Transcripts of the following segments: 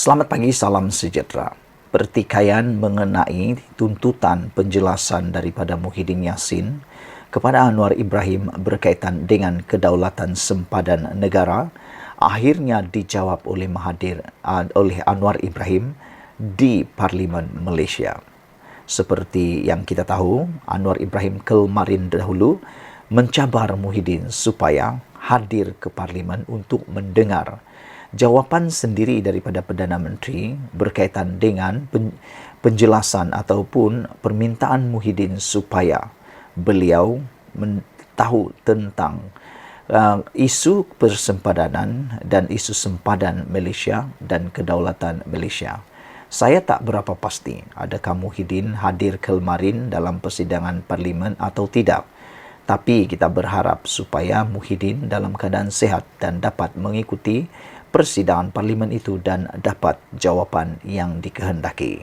Selamat pagi, salam sejahtera. Pertikaian mengenai tuntutan penjelasan daripada Muhyiddin Yassin kepada Anwar Ibrahim berkaitan dengan kedaulatan sempadan negara akhirnya dijawab oleh oleh Anwar Ibrahim di Parlimen Malaysia. Seperti yang kita tahu, Anwar Ibrahim kemarin dahulu mencabar Muhyiddin supaya hadir ke Parlimen untuk mendengar jawapan sendiri daripada Perdana Menteri berkaitan dengan penjelasan ataupun permintaan Muhyiddin supaya beliau tahu tentang isu persempadanan dan isu sempadan Malaysia dan kedaulatan Malaysia. Saya tak berapa pasti adakah Muhyiddin hadir kemarin dalam persidangan Parlimen atau tidak. Tapi kita berharap supaya Muhyiddin dalam keadaan sehat dan dapat mengikuti persidangan Parlimen itu dan dapat jawapan yang dikehendaki.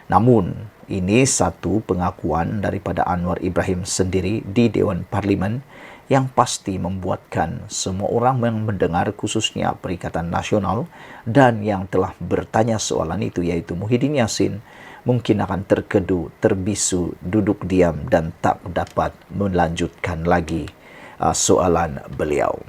Namun, ini satu pengakuan daripada Anwar Ibrahim sendiri di Dewan Parlimen yang pasti membuatkan semua orang yang mendengar, khususnya Perikatan Nasional dan yang telah bertanya soalan itu, iaitu Muhyiddin Yassin, mungkin akan terkedu, terbisu, duduk diam dan tak dapat melanjutkan lagi soalan beliau.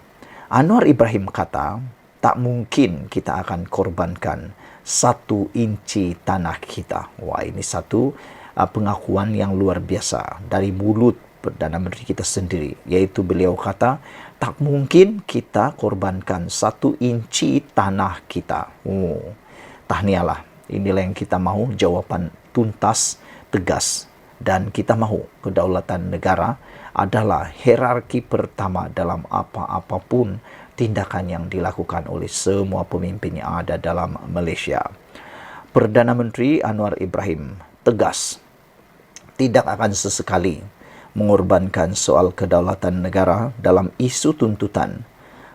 Anwar Ibrahim kata, tak mungkin kita akan korbankan 1 inci tanah kita. Wah, ini satu pengakuan yang luar biasa dari mulut Perdana Menteri kita sendiri. Iaitu beliau kata, tak mungkin kita korbankan 1 inci tanah kita. Tahniahlah. Inilah yang kita mahu, jawapan tuntas, tegas. Dan kita mahu kedaulatan negara adalah hierarki pertama dalam apa-apapun tindakan yang dilakukan oleh semua pemimpin yang ada dalam Malaysia. Perdana Menteri Anwar Ibrahim tegas tidak akan sesekali mengorbankan soal kedaulatan negara dalam isu tuntutan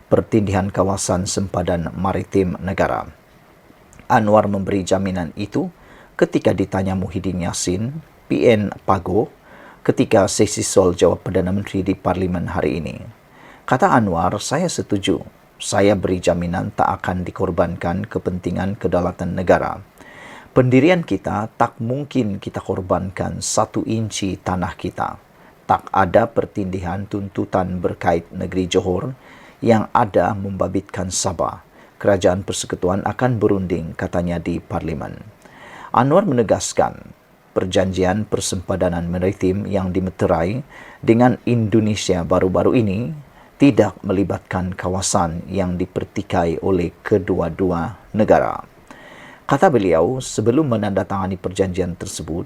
pertindihan kawasan sempadan maritim negara. Anwar memberi jaminan itu ketika ditanya Muhyiddin Yassin, PN Pago, ketika sesi soal jawab Perdana Menteri di Parlimen hari ini. Kata Anwar, saya setuju. Saya beri jaminan tak akan dikorbankan kepentingan kedaulatan negara. Pendirian kita tak mungkin kita korbankan 1 inci tanah kita. Tak ada pertindihan tuntutan berkait negeri Johor yang ada membabitkan Sabah. Kerajaan Persekutuan akan berunding, katanya di Parlimen. Anwar menegaskan perjanjian persempadanan maritim yang dimeterai dengan Indonesia baru-baru ini tidak melibatkan kawasan yang dipertikai oleh kedua-dua negara. Kata beliau, sebelum menandatangani perjanjian tersebut,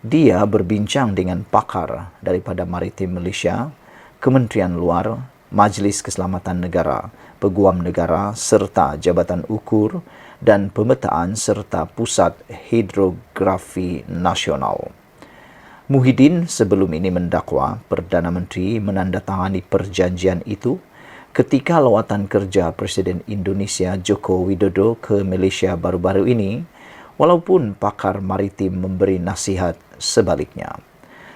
dia berbincang dengan pakar daripada Maritim Malaysia, Kementerian Luar, Majlis Keselamatan Negara, Peguam Negara serta Jabatan Ukur dan Pemetaan serta Pusat Hidrografi Nasional. Muhyiddin sebelum ini mendakwa Perdana Menteri menandatangani perjanjian itu ketika lawatan kerja Presiden Indonesia Joko Widodo ke Malaysia baru-baru ini, walaupun pakar maritim memberi nasihat sebaliknya.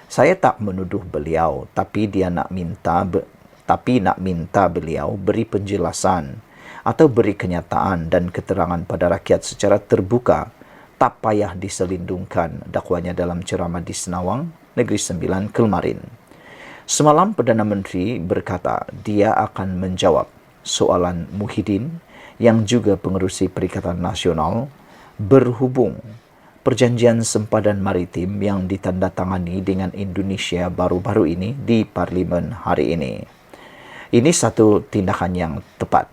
Saya tak menuduh beliau, tapi nak minta beliau beri penjelasan atau beri kenyataan dan keterangan pada rakyat secara terbuka. Tak payah diselindungkan dakwanya dalam ceramah di Senawang, Negeri Sembilan kemarin. Semalam Perdana Menteri berkata dia akan menjawab soalan Muhyiddin yang juga pengerusi Perikatan Nasional berhubung perjanjian sempadan maritim yang ditandatangani dengan Indonesia baru-baru ini di Parlimen hari ini. Ini satu tindakan yang tepat.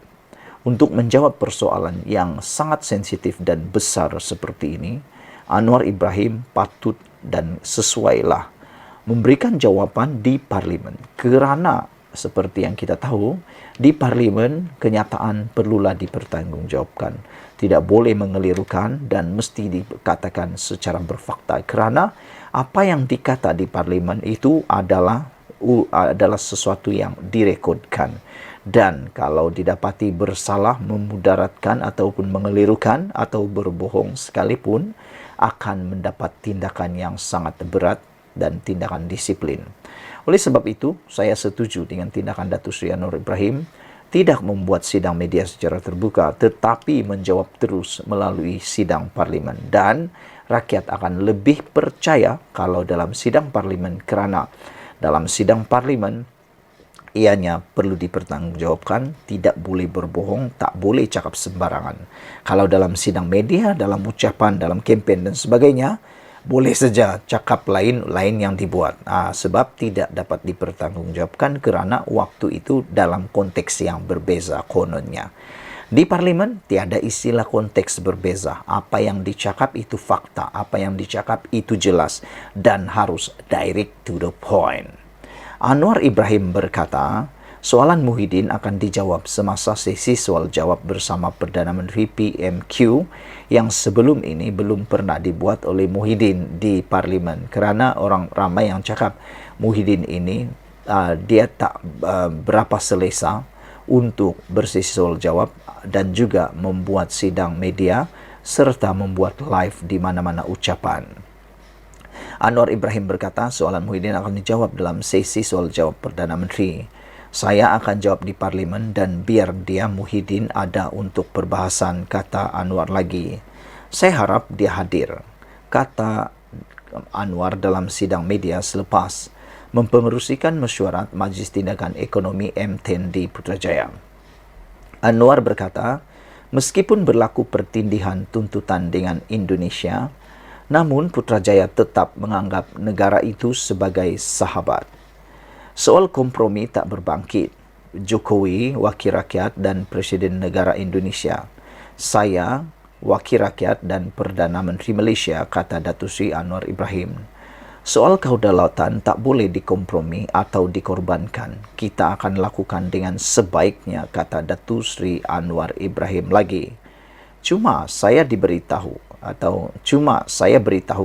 Untuk menjawab persoalan yang sangat sensitif dan besar seperti ini, Anwar Ibrahim patut dan sesuailah memberikan jawapan di Parlimen. Kerana seperti yang kita tahu, di Parlimen kenyataan perlulah dipertanggungjawabkan. Tidak boleh mengelirukan dan mesti dikatakan secara berfakta. Kerana apa yang dikata di Parlimen itu adalah sesuatu yang direkodkan. Dan kalau didapati bersalah, memudaratkan ataupun mengelirukan atau berbohong sekalipun, akan mendapat tindakan yang sangat berat dan tindakan disiplin. Oleh sebab itu, saya setuju dengan tindakan Datuk Seri Anwar Ibrahim tidak membuat sidang media secara terbuka, tetapi menjawab terus melalui sidang parlimen. Dan rakyat akan lebih percaya kalau dalam sidang parlimen, kerana dalam sidang parlimen ianya perlu dipertanggungjawabkan, tidak boleh berbohong, tak boleh cakap sembarangan. Kalau dalam sidang media, dalam ucapan, dalam kempen dan sebagainya, boleh saja cakap lain yang dibuat. Sebab tidak dapat dipertanggungjawabkan kerana waktu itu dalam konteks yang berbeza kononnya. Di parlimen tiada istilah konteks berbeza. Apa yang dicakap itu fakta, apa yang dicakap itu jelas dan harus direct to the point. Anwar Ibrahim berkata, soalan Muhyiddin akan dijawab semasa sesi soal jawab bersama Perdana Menteri PMQ yang sebelum ini belum pernah dibuat oleh Muhyiddin di parlimen, kerana orang ramai yang cakap Muhyiddin ini dia tak berapa selesa untuk bersesi soal jawab dan juga membuat sidang media serta membuat live di mana-mana ucapan. Anwar Ibrahim berkata soalan Muhyiddin akan dijawab dalam sesi soal jawab Perdana Menteri. Saya akan jawab di parlimen dan biar dia Muhyiddin ada untuk perbahasan, kata Anwar lagi. Saya harap dia hadir, kata Anwar dalam sidang media selepas mempengerusikan mesyuarat Majlis Tindakan Ekonomi M10 di Putrajaya. Anwar berkata, meskipun berlaku pertindihan tuntutan dengan Indonesia, namun Putrajaya tetap menganggap negara itu sebagai sahabat. Soal kompromi tak berbangkit. Jokowi, wakil rakyat dan Presiden Negara Indonesia. Saya, wakil rakyat dan Perdana Menteri Malaysia, kata Datuk Seri Anwar Ibrahim. Soal kedaulatan tak boleh dikompromi atau dikorbankan. Kita akan lakukan dengan sebaiknya, kata Datuk Seri Anwar Ibrahim lagi. Cuma saya beritahu,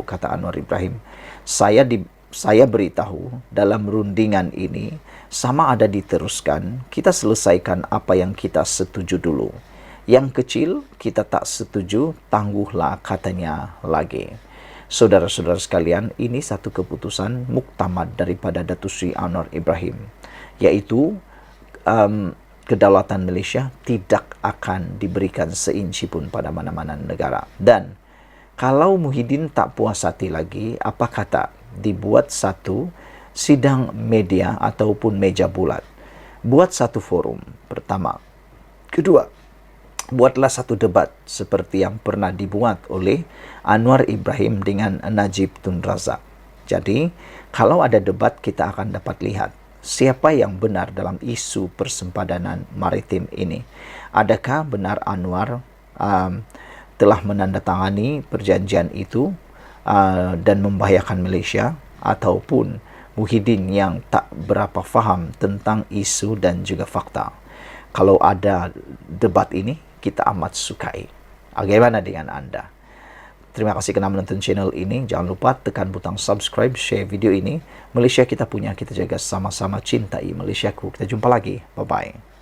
kata Anwar Ibrahim, saya beritahu dalam rundingan ini sama ada diteruskan, kita selesaikan apa yang kita setuju dulu. Yang kecil kita tak setuju, tangguhlah, katanya lagi. Saudara-saudara sekalian, ini satu keputusan muktamad daripada Datuk Seri Anwar Ibrahim, iaitu kedaulatan Malaysia tidak akan diberikan seinci pun pada mana-mana negara. Dan kalau Muhyiddin tak puas hati lagi, apa kata dibuat satu sidang media ataupun meja bulat. Buat satu forum pertama. Kedua, buatlah satu debat seperti yang pernah dibuat oleh Anwar Ibrahim dengan Najib Tun Razak. Jadi, kalau ada debat kita akan dapat lihat siapa yang benar dalam isu persempadanan maritim ini. Adakah benar Anwar telah menandatangani perjanjian itu dan membahayakan Malaysia, ataupun Muhyiddin yang tak berapa faham tentang isu dan juga fakta. Kalau ada debat ini, kita amat sukai. Bagaimana dengan anda? Terima kasih kerana menonton channel ini. Jangan lupa tekan butang subscribe, share video ini. Malaysia kita punya, kita jaga, sama-sama cintai Malaysiaku. Kita jumpa lagi. Bye-bye.